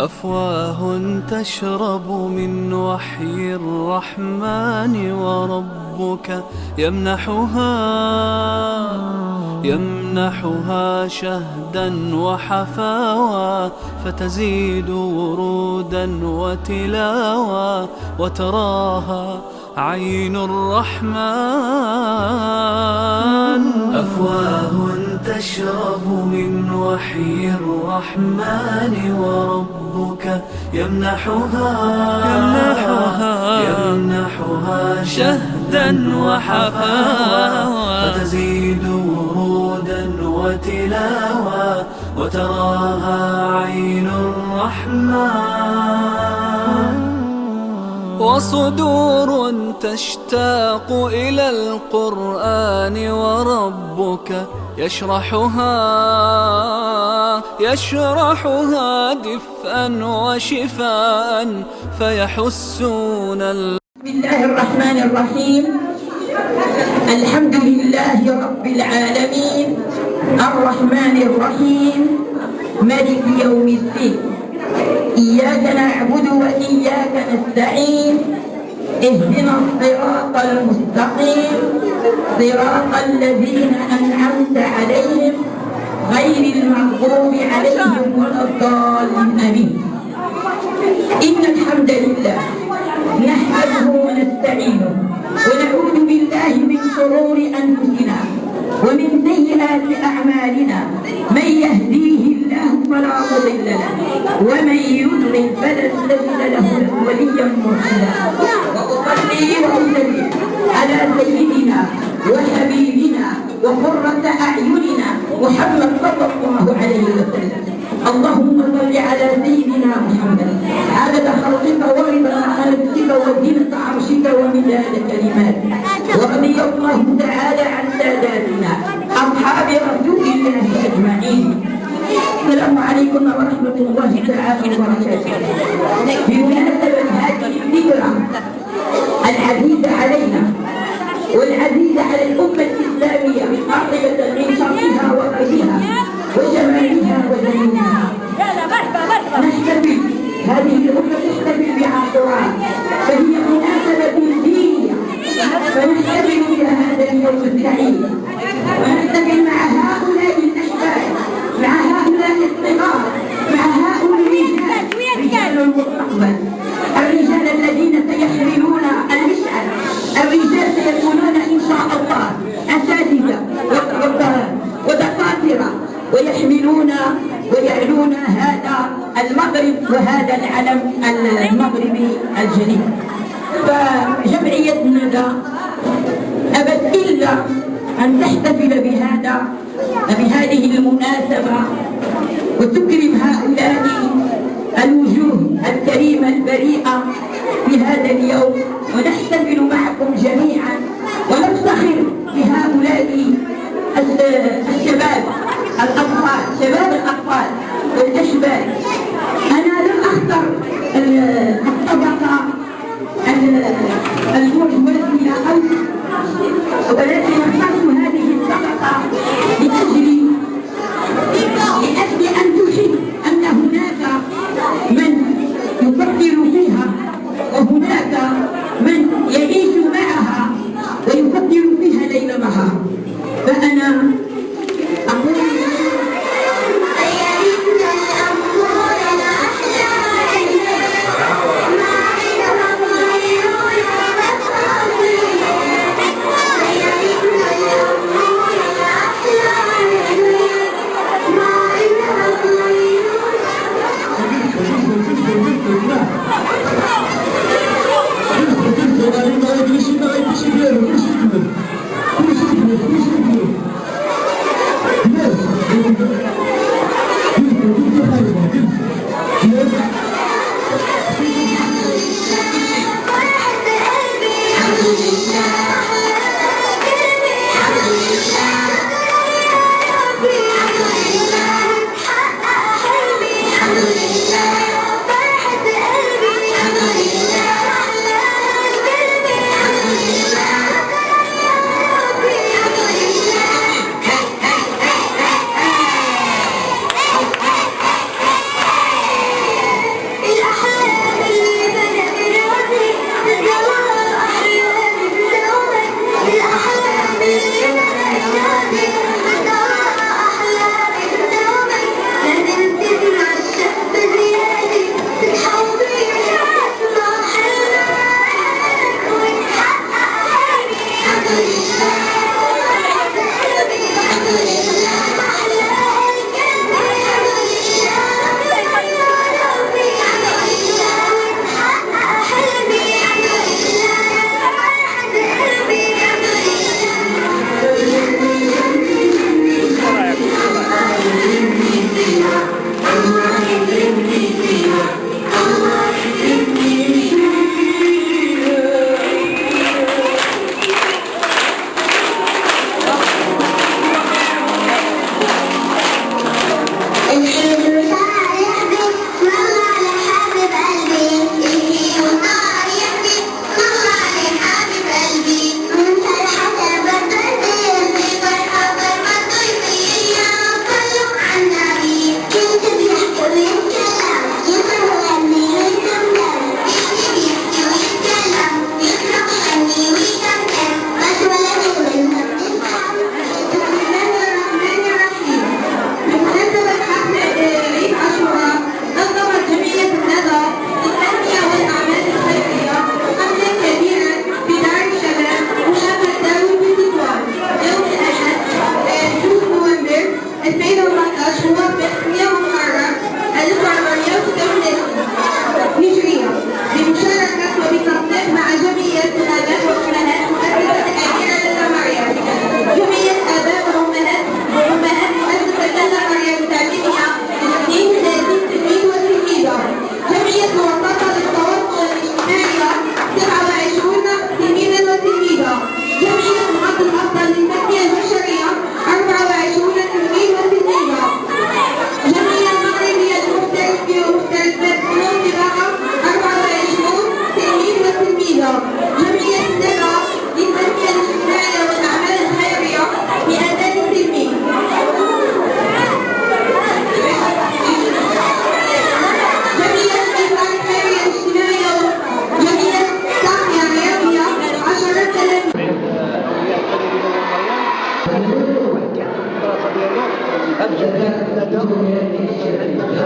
أفواه تشرب من وحي الرحمن وربك يمنحها شهدا وحفاوى، فتزيد ورودا وتلاوى، وتراها عين الرحمن. أفواه تشرب من وحي الرحمن وربك يمنحها شهدا وحفاوى، فتزيد ورودا وتلاوى، وتراها عين الرحمن. وصدور تشتاق إلى القرآن وربك يشرحها دفءا وشفاء، فيحسون بسم الله الرحمن الرحيم. الحمد لله رب العالمين، الرحمن الرحيم، مالك يوم الدين. إياك نعبد وإياك نستعين، اهدنا الصراط المستقيم، صراط الذين أنعمت عليهم غير المغضوب عليهم ولا الضالين. آمين. إن الحمد لله نحمده ونستعينه ونعوذ بالله من شرور أنفسنا ومن سيئات أعمالنا. من يهديه الله فلا مضل له، ومن يضلل فلن تجد له وليا مرشدا. وأصلي وأسلم على سيدنا وحبيبنا وقرة أعيننا محمد صلى الله عليه وسلم. اللهم صل على سيدنا محمد عدد خلقك ورضا نفسك وزينة عرشك ومداد كلماتك. ورضي الله تعالى عن ساداتنا أصحاب رسول الله أجمعين. السلام عليكم ورحمة الله تعالى وبركاته. بمناسبة هذه الذكرى العزيزة علينا والعزيزة على الأمة الإسلامية عاقبة من شرفها وخيرها وجمالها وزينها، نحتفل، هذه الأمة تحتفل بعاشوراء، فهي مناسبة دينية، فنحتفل بهذا اليوم السعيد، ونحتفل مع هؤلاء الأشبال، مع هؤلاء الصغار، مع هؤلاء رجال المستقبل، الرجال الذين سيحملون المشعل، الرجال سيكونون إن شاء الله أساتذة ودكاترة، ويحملون ويعلون هذا المغرب وهذا العلم المغربي الجليل. فجمعية الندى أبت إلا أن تحتفل بهذه المناسبة وتكرم هؤلاء الوجوه الكريمة البريئة في هذا اليوم، ونحتفل معكم جميعا ونفتخر بهؤلاء الشباب الأطفال، شباب الأطفال والأشبال. أنا لم أختر الطبقة المتوازنة ولكن اخترت هذه الطبقة لأجل أن تحس أن هناك من يفكر فيها، وهناك من يعيش معها ويفكر فيها ليل نهار. فأنا أقول Terima kasih.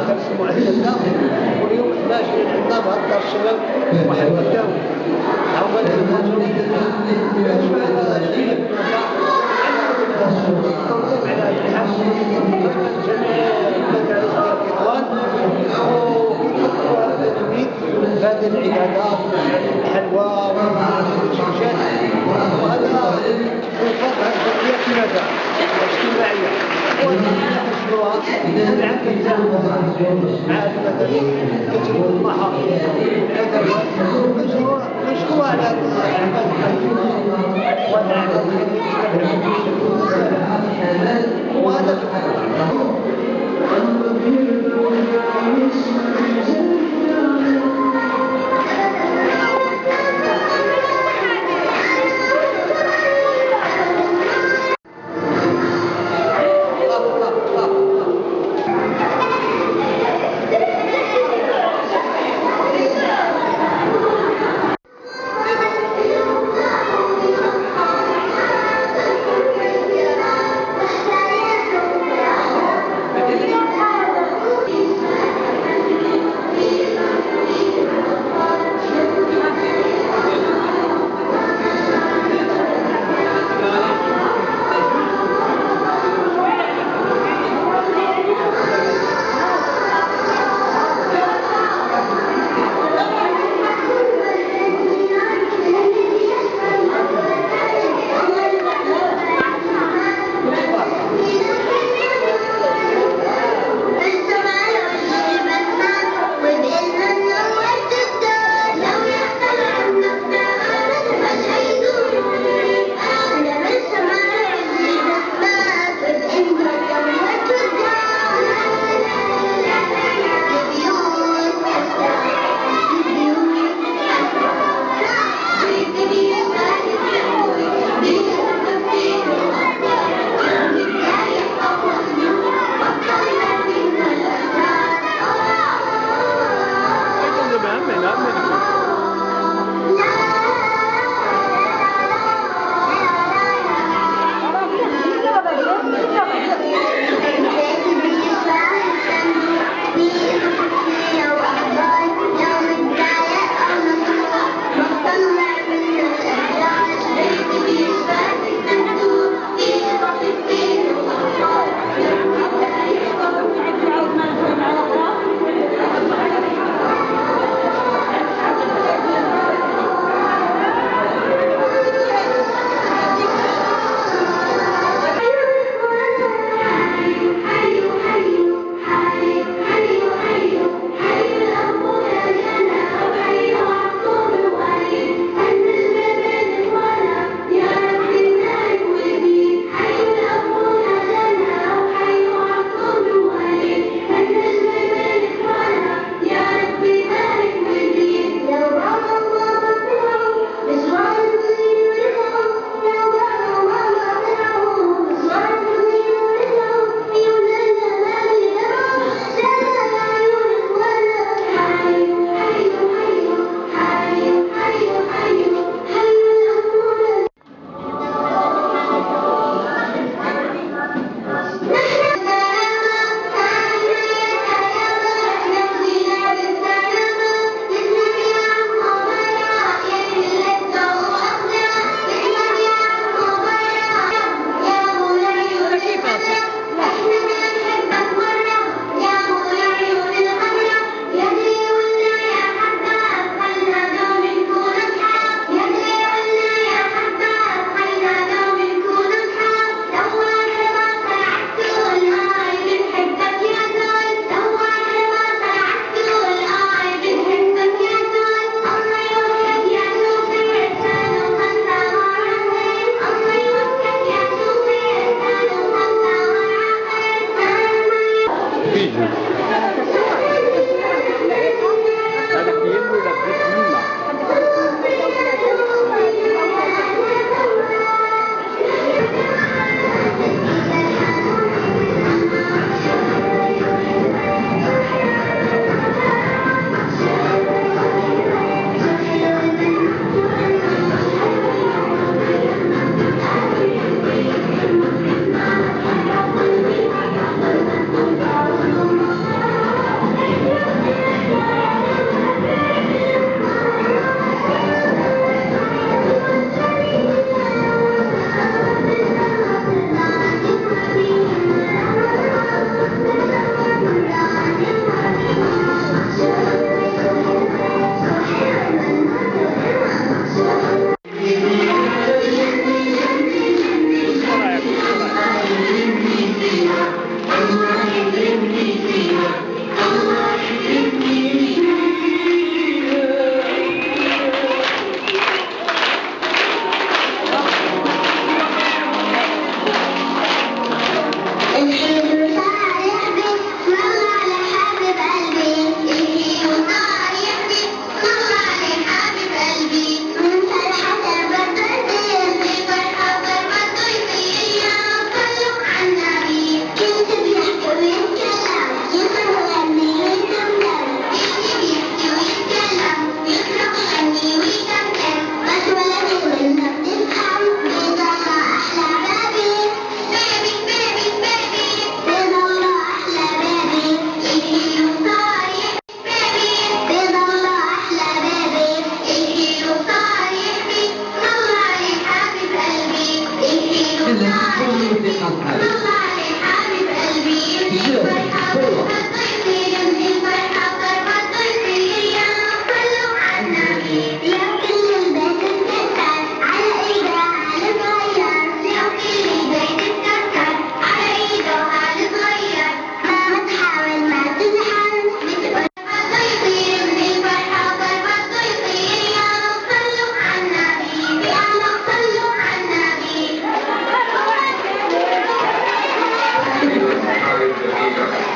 درس مؤسسة واليوم 11 عندنا بهذا دار الشباب واحد الداوي عمل المنظومة على التنظيم على الحفظ جميع المدارس ديال الإخوان وكيطبقوا هذا التلميذ هذه العبادات الحلوى والشجاج وهذا يوفق هذه الجمعية كنفع اجتماعية ومشروعات العام كتعاون مع المدارس كتبوا المحافظ والأدوات مشروع على الأعمال الخيرية والأعمال الخيرية وهذا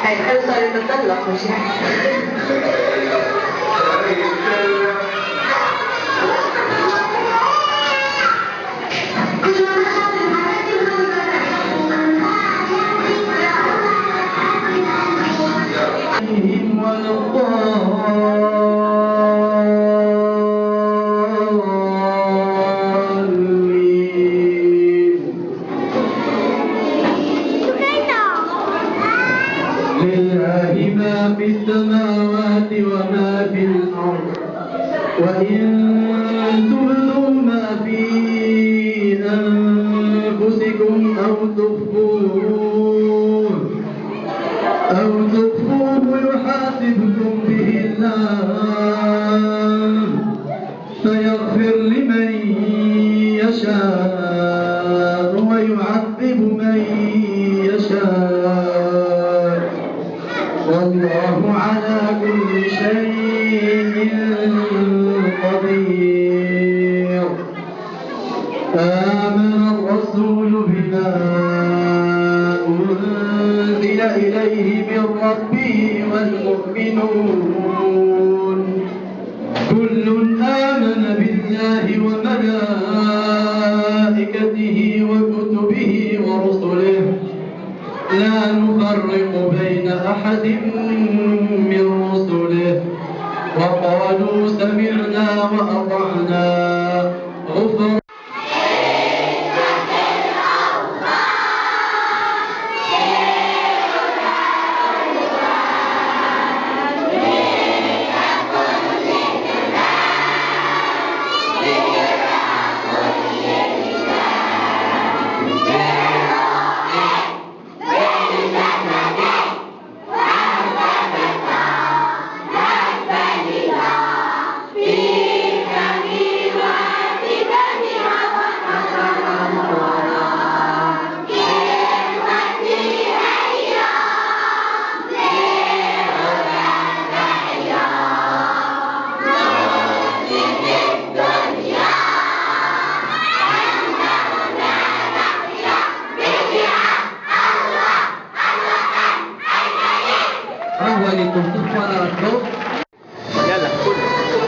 هيتحل صار يتطلق مش لله ما في السماوات وما في الأرض وإن تبدوا ما في أنفسكم أو تخفوه يحاسبكم به الله فيغفر لمن يشاء ويعذب من يشاء والله على كل شيء قدير. آمن الرسول بما أنزل إليه من ربه والمؤمنون كل آمن بالله وملائكته وكتبه ورسله لا نفرق بين أحد من رسله وقالوا سمعنا وأطعنا غفرانك.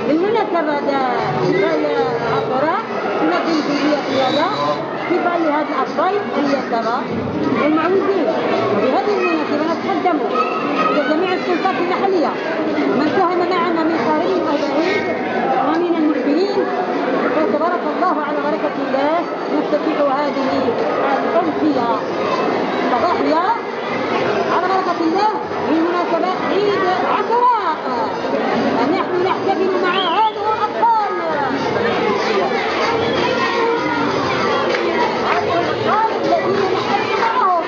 بالمناسبة العطراء نقدم كلية رياضة كفاية لهذا الأطفال اليتامى والمعوزين. وبهذه المناسبة نتقدم إلى جميع السلطات المحلية من ساهم معنا من قريب وبعيد ومن المحسنين فتبارك الله على بركة الله نفتتح هذه الأمسية الضاحية على بركة الله بمناسبة عيد عاشوراء. نحن نحتفل مع هذه الأطفال الذين نحتفل معهم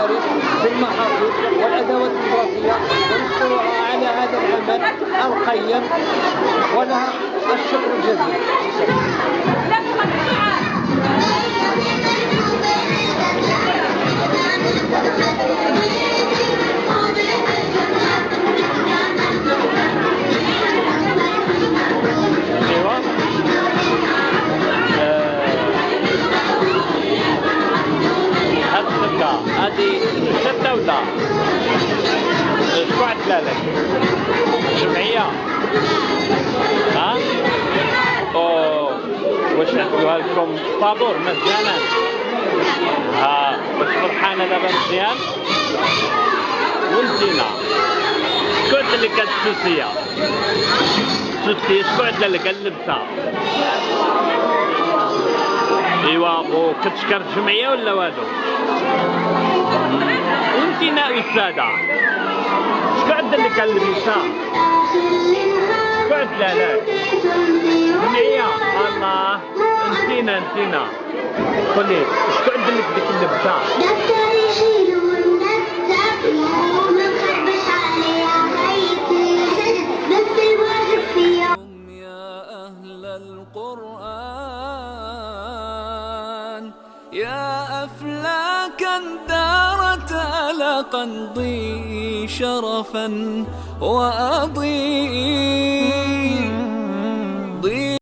المدارس بالمحافظ والأدوات الدراسية، ونشكرها على هذا العمل القيم ولها الشكر الجزيل. هذه ستة ولا شكون عندنا لك جمعية؟ ها؟ واش عندوها لكم طابور مجانا؟ ها واش فرحانة دابا مزيان؟ ونتينا شكون عندنا لك هاد السوسية؟ شكون عندنا لك اللبسة؟ ايوا وكتشكر الجمعية ولا والو؟ وانتينا استاذة شكون عندنا لك اللبسة؟ شكون عندنا لك؟ جمعية الله انتينا قولي شكون عندنا لك ديك اللبسة؟ دفتر يشيلون دفتر منخبش عليها خيتي بس الواجب فيها. يا أهل القرآن يا أفلاكا دارت ألقا ضي شرفا وأضيء